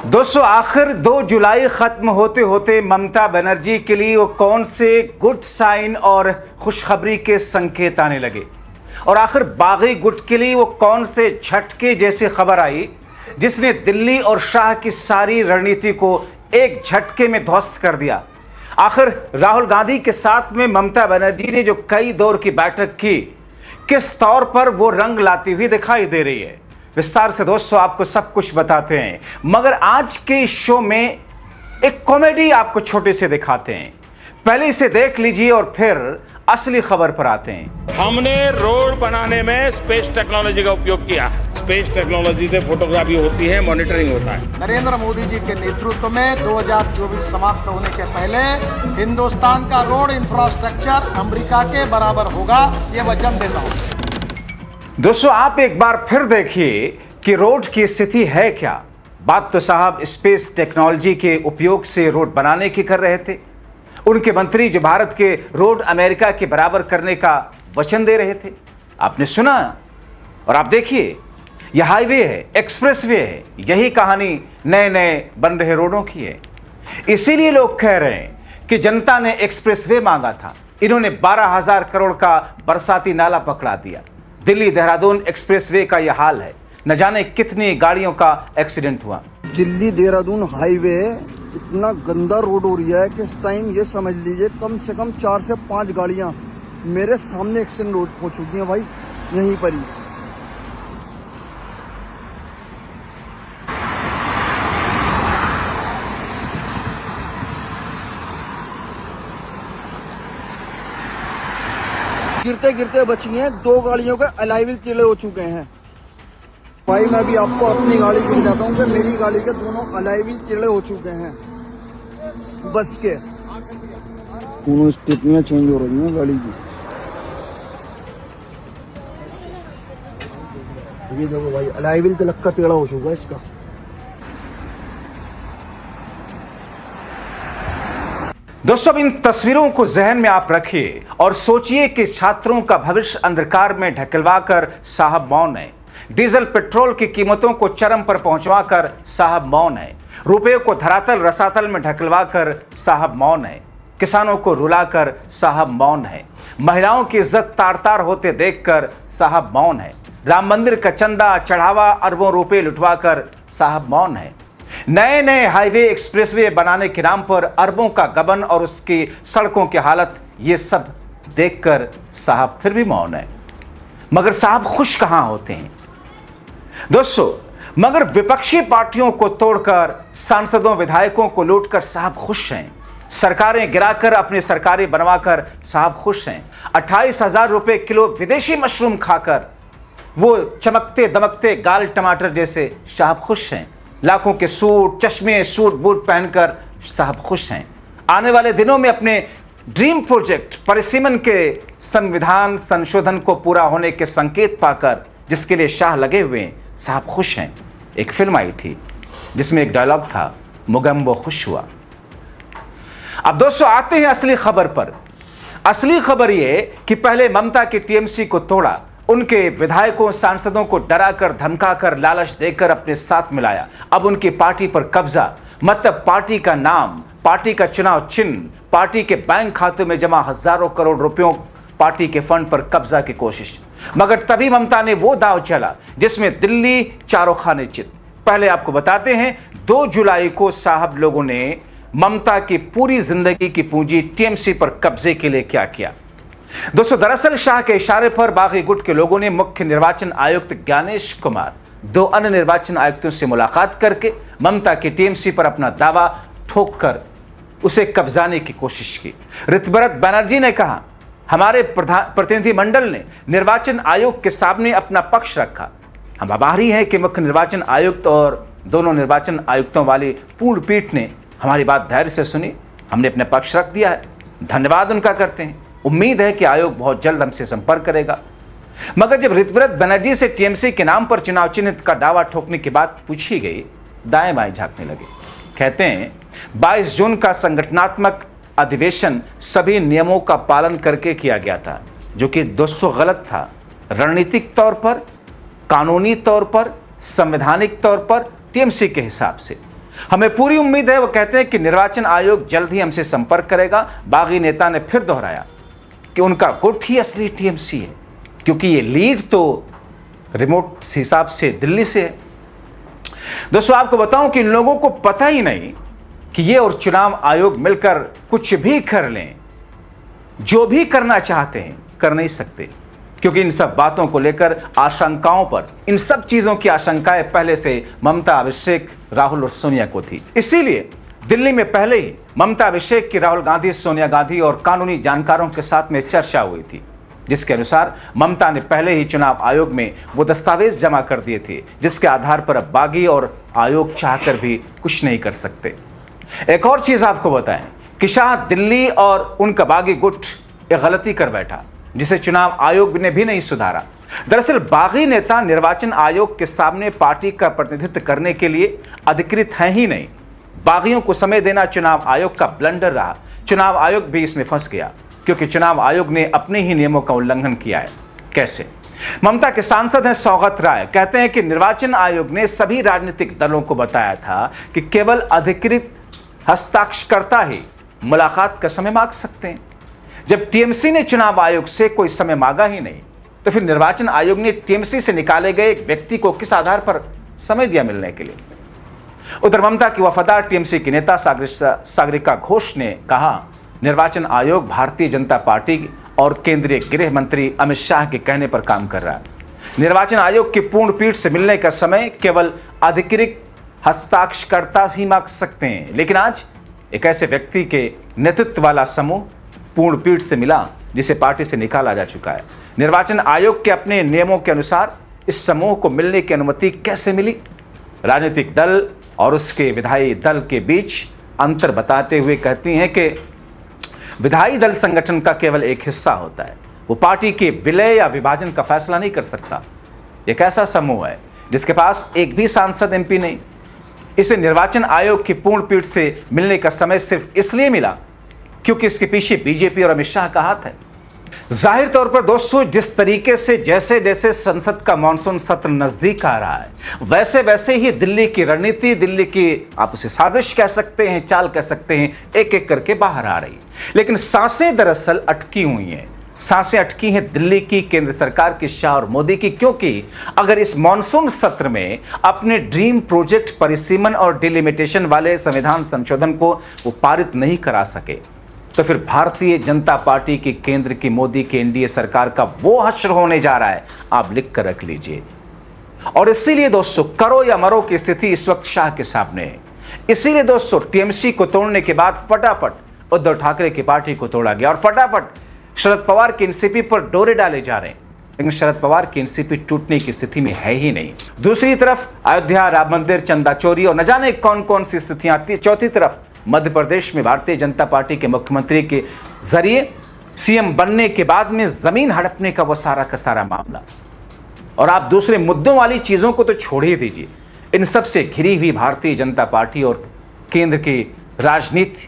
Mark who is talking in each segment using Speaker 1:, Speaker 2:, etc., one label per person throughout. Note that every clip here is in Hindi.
Speaker 1: दोस्तों, आखिर 2 जुलाई खत्म होते होते ममता बनर्जी के लिए वो कौन से गुड साइन और खुशखबरी के संकेत आने लगे, और आखिर बागी गुट के लिए वो कौन से झटके जैसी खबर आई जिसने दिल्ली और शाह की सारी रणनीति को एक झटके में ध्वस्त कर दिया। आखिर राहुल गांधी के साथ में ममता बनर्जी ने जो कई दौर की बैठक की, किस तौर पर वो रंग लाती हुई दिखाई दे रही है, विस्तार से दोस्तों आपको सब कुछ बताते हैं। मगर आज के इस शो में एक कॉमेडी आपको छोटे से दिखाते हैं। पहले इसे देख लीजिए और फिर असली खबर पर आते हैं।
Speaker 2: हमने रोड बनाने में स्पेस टेक्नोलॉजी का उपयोग किया। स्पेस टेक्नोलॉजी से फोटोग्राफी होती है, मॉनिटरिंग होता है।
Speaker 3: नरेंद्र मोदी जी के नेतृत्व में 2024 समाप्त होने के पहले हिंदुस्तान का रोड इंफ्रास्ट्रक्चर अमेरिका के बराबर होगा, ये वचन देता हूं।
Speaker 1: दोस्तों, आप एक बार फिर देखिए कि रोड की स्थिति है क्या। बात तो साहब स्पेस टेक्नोलॉजी के उपयोग से रोड बनाने की कर रहे थे। उनके मंत्री जो भारत के रोड अमेरिका के बराबर करने का वचन दे रहे थे, आपने सुना। और आप देखिए, यह हाईवे है, एक्सप्रेसवे है, यही कहानी नए नए बन रहे रोडों की है। इसीलिए लोग कह रहे हैं कि जनता ने एक्सप्रेसवे मांगा था, इन्होंने 12,000 करोड़ का बरसाती नाला पकड़ा दिया। दिल्ली देहरादून एक्सप्रेसवे का यह हाल है, न जाने कितनी गाड़ियों का एक्सीडेंट हुआ।
Speaker 4: दिल्ली देहरादून हाईवे इतना गंदा रोड हो रहा है कि इस टाइम ये समझ लीजिए कम से कम 4 से 5 गाड़ियां मेरे सामने एक्सीडेंट हो चुकी हैं भाई, यहीं पर ही। गिरते गिरते बची हैं, 2 गाड़ियों के अलॉय व्हील टेढ़े हो चुके हैं। भाई मैं भी आपको अपनी गाड़ी की बताता हूँ कि मेरी गाड़ी के दोनों अलॉय व्हील टेढ़े हो चुके हैं बस के। दोनों स्टेपनियां चेंज हो रही हैं गाड़ी की। ये देखो भाई, अलॉय व्हील तलक का टेढ़ा हो चुका है इसका।
Speaker 1: दोस्तों, अब इन तस्वीरों को जहन में आप रखिए और सोचिए कि छात्रों का भविष्य अंधकार में ढकेलवाकर साहब मौन है। डीजल पेट्रोल की कीमतों को चरम पर पहुंचवाकर साहब मौन है। रुपये को धरातल रसातल में ढकेलवाकर साहब मौन है। किसानों को रुलाकर साहब मौन है। महिलाओं की इज्जत तार तार होते देखकर साहब मौन है। राम मंदिर का चंदा चढ़ावा अरबों रुपए लुटवाकर साहब मौन है। नए नए हाईवे एक्सप्रेसवे बनाने के नाम पर अरबों का गबन और उसकी सड़कों की हालत, ये सब देखकर साहब फिर भी मौन है। मगर साहब खुश कहां होते हैं दोस्तों? मगर विपक्षी पार्टियों को तोड़कर, सांसदों विधायकों को लूटकर साहब खुश हैं। सरकारें गिराकर अपनी सरकारें बनवाकर साहब खुश हैं। 28,000 रुपए किलो विदेशी मशरूम खाकर वो चमकते दमकते गाल टमाटर जैसे साहब खुश हैं। लाखों के सूट चश्मे सूट बूट पहनकर साहब खुश हैं। आने वाले दिनों में अपने ड्रीम प्रोजेक्ट परिसीमन के संविधान संशोधन को पूरा होने के संकेत पाकर, जिसके लिए शाह लगे हुए हैं, साहब खुश हैं। एक फिल्म आई थी जिसमें एक डायलॉग था, मुगम्बो खुश हुआ। अब दोस्तों आते हैं असली खबर पर। असली खबर यह कि पहले ममता की टीएमसी को तोड़ा, उनके विधायकों सांसदों को डराकर धमकाकर लालच देकर अपने साथ मिलाया। अब उनकी पार्टी पर कब्जा, मतलब पार्टी का नाम, पार्टी का चुनाव चिन्ह, पार्टी के बैंक खातों में जमा हजारों करोड़ रुपयों पार्टी के फंड पर कब्जा की कोशिश। मगर तभी ममता ने वो दाव चला जिसमें दिल्ली चारों खाने चित। पहले आपको बताते हैं 2 जुलाई को साहब लोगों ने ममता की पूरी जिंदगी की पूंजी टीएमसी पर कब्जे के लिए क्या किया। दोस्तों, दरअसल शाह के इशारे पर बागी गुट के लोगों ने मुख्य निर्वाचन आयुक्त ज्ञानेश कुमार, 2 अन्य निर्वाचन आयुक्तों से मुलाकात करके ममता की टीएमसी पर अपना दावा ठोककर उसे कब्जाने की कोशिश की। ऋतुव्रत बनर्जी ने कहा, हमारे प्रतिनिधिमंडल ने निर्वाचन आयोग के सामने अपना पक्ष रखा। हम आभारी हैं कि मुख्य निर्वाचन आयुक्त और दोनों निर्वाचन आयुक्तों वाली पूर्ण पीठ ने हमारी बात धैर्य से सुनी। हमने अपने पक्ष रख दिया है, धन्यवाद उनका करते हैं। उम्मीद है कि आयोग बहुत जल्द हमसे संपर्क करेगा। मगर जब ऋतुव्रत बनर्जी से टीएमसी के नाम पर चुनाव चिन्ह का दावा ठोकने की बात पूछी गई, दाएं बाएं झांकने लगे। कहते हैं 22 जून का संगठनात्मक अधिवेशन सभी नियमों का पालन करके किया गया था, जो कि दोस्तों गलत था। रणनीतिक तौर पर, कानूनी तौर पर, संवैधानिक तौर पर टीएमसी के हिसाब से हमें पूरी उम्मीद है, वो कहते हैं कि निर्वाचन आयोग जल्द ही हमसे संपर्क करेगा। बागी नेता ने फिर दोहराया कि उनका गुट ही असली टीएमसी है, क्योंकि ये लीड तो रिमोट हिसाब से दिल्ली से है। दोस्तों, आपको बताऊं कि इन लोगों को पता ही नहीं कि ये और चुनाव आयोग मिलकर कुछ भी कर लें, जो भी करना चाहते हैं कर नहीं सकते, क्योंकि इन सब बातों को लेकर आशंकाओं पर, इन सब चीजों की आशंकाएं पहले से ममता, अभिषेक, राहुल और सोनिया को थी। इसीलिए दिल्ली में पहले ही ममता, अभिषेक की राहुल गांधी, सोनिया गांधी और कानूनी जानकारों के साथ में चर्चा हुई थी, जिसके अनुसार ममता ने पहले ही चुनाव आयोग में वो दस्तावेज जमा कर दिए थे, जिसके आधार पर अब बागी और आयोग चाहकर भी कुछ नहीं कर सकते। एक और चीज आपको बताएं कि शाह दिल्ली और उनका बागी गुट एक गलती कर बैठा, जिसे चुनाव आयोग ने भी नहीं सुधारा। दरअसल बागी नेता निर्वाचन आयोग के सामने पार्टी का प्रतिनिधित्व करने के लिए अधिकृत हैं ही नहीं। बागियों को समय देना चुनाव आयोग का ब्लंडर रहा। चुनाव आयोग भी इसमें फंस गया, क्योंकि चुनाव आयोग ने अपने ही नियमों का उल्लंघन किया है। कैसे? ममता के सांसद हैं सौगत राय, कहते हैं कि निर्वाचन आयोग ने सभी राजनीतिक दलों को बताया था कि केवल अधिकृत हस्ताक्षरकर्ता ही मुलाकात का समय मांग सकते हैं। जब टीएमसी ने चुनाव आयोग से कोई समय मांगा ही नहीं, तो फिर निर्वाचन आयोग ने टीएमसी से निकाले गए एक व्यक्ति को किस आधार पर समय दिया मिलने के लिए? उधर ममता की वफादार टीएमसी की नेता सागरिका घोष ने कहा, निर्वाचन आयोग भारतीय जनता पार्टी और केंद्रीय गृह मंत्री अमित शाह के कहने पर काम कर रहा है। निर्वाचन आयोग की पूर्ण पीठ से मिलने का समय केवल अधिकृत हस्ताक्षरकर्ता ही मांग सकते हैं, लेकिन आज एक ऐसे व्यक्ति के नेतृत्व वाला समूह पूर्ण पीठ से मिला, जिसे पार्टी से निकाला जा चुका है। निर्वाचन आयोग के अपने नियमों के अनुसार इस समूह को मिलने की अनुमति कैसे मिली? राजनीतिक दल और उसके विधायी दल के बीच अंतर बताते हुए कहती हैं कि विधायी दल संगठन का केवल एक हिस्सा होता है, वो पार्टी के विलय या विभाजन का फैसला नहीं कर सकता। एक ऐसा समूह है जिसके पास एक भी सांसद एमपी नहीं। इसे निर्वाचन आयोग की पूर्ण पीठ से मिलने का समय सिर्फ इसलिए मिला क्योंकि इसके पीछे बीजेपी और अमित शाह का हाथ है। जाहिर तौर पर दोस्तों, जिस तरीके से जैसे जैसे संसद का मानसून सत्र नजदीक आ रहा है, वैसे वैसे ही दिल्ली की रणनीति, दिल्ली की आप उसे साजिश कह सकते हैं, चाल कह सकते हैं, एक एक करके बाहर आ रही। लेकिन सांसें दरअसल अटकी हुई हैं। सांसें अटकी हैं दिल्ली की, केंद्र सरकार की, शाह और मोदी की, क्योंकि अगर इस मानसून सत्र में अपने ड्रीम प्रोजेक्ट परिसीमन और डिलिमिटेशन वाले संविधान संशोधन को वो पारित नहीं करा सके, तो फिर भारतीय जनता पार्टी की, केंद्र की, मोदी की एनडीए सरकार का वो हश्र होने जा रहा है, आप लिख कर रख लीजिए। और इसीलिए दोस्तों, करो या मरो की स्थिति इस वक्त शाह के सामने है। इसीलिए दोस्तों, टीएमसी को तोड़ने के बाद फटाफट उद्धव ठाकरे की पार्टी को तोड़ा गया और फटाफट शरद पवार की एनसीपी पर डोरे डाले जा रहे हैं। लेकिन शरद पवार की एनसीपी टूटने की स्थिति में है ही नहीं। दूसरी तरफ अयोध्या, राम मंदिर, चंदा चोरी और न जाने कौन कौन सी स्थितियां आती। चौथी तरफ मध्य प्रदेश में भारतीय जनता पार्टी के मुख्यमंत्री के जरिए सीएम बनने के बाद में जमीन हड़पने का वो सारा का सारा मामला। और आप दूसरे मुद्दों वाली चीजों को तो छोड़ ही दीजिए, इन सब से घिरी हुई भारतीय जनता पार्टी और केंद्र की राजनीति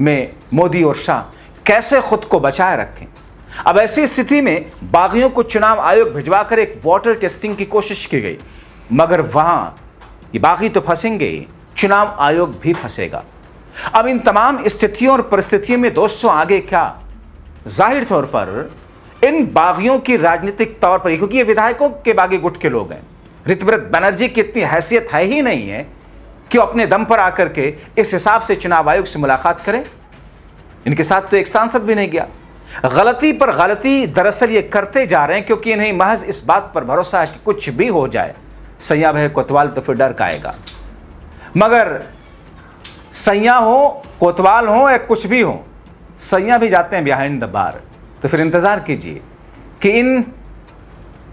Speaker 1: में मोदी और शाह कैसे खुद को बचाए रखें। अब ऐसी स्थिति में बागियों को चुनाव आयोग भिजवाकर एक वाटर टेस्टिंग की कोशिश की गई, मगर वहां ये बागी तो फंसेंगे, चुनाव आयोग भी फंसेगा। अब इन तमाम स्थितियों और परिस्थितियों में दोस्तों आगे क्या? जाहिर तौर पर इन बागियों की राजनीतिक तौर पर, क्योंकि ये विधायकों के बागी गुट के लोग हैं, ऋतव्रत बनर्जी की इतनी हैसियत है ही नहीं है कि अपने दम पर आकर के इस हिसाब से चुनाव आयोग से मुलाकात करें। इनके साथ तो एक सांसद भी नहीं गया। गलती पर गलती दरअसल ये करते जा रहे हैं क्योंकि इन्हें महज इस बात पर भरोसा है कि कुछ भी हो जाए, सैया भय कोतवाल तो फिर डर का आएगा। मगर सैया हो, कोतवाल हो या कुछ भी हो, सैया भी जाते हैं बिहाइंड द बार। तो फिर इंतजार कीजिए कि इन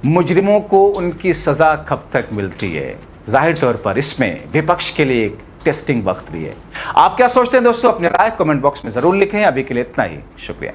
Speaker 1: मुजरिमों को उनकी सजा कब तक मिलती है। जाहिर तौर पर इसमें विपक्ष के लिए एक टेस्टिंग वक्त भी है। आप क्या सोचते हैं दोस्तों? अपनी राय कमेंट बॉक्स में जरूर लिखें। अभी के लिए इतना ही, शुक्रिया।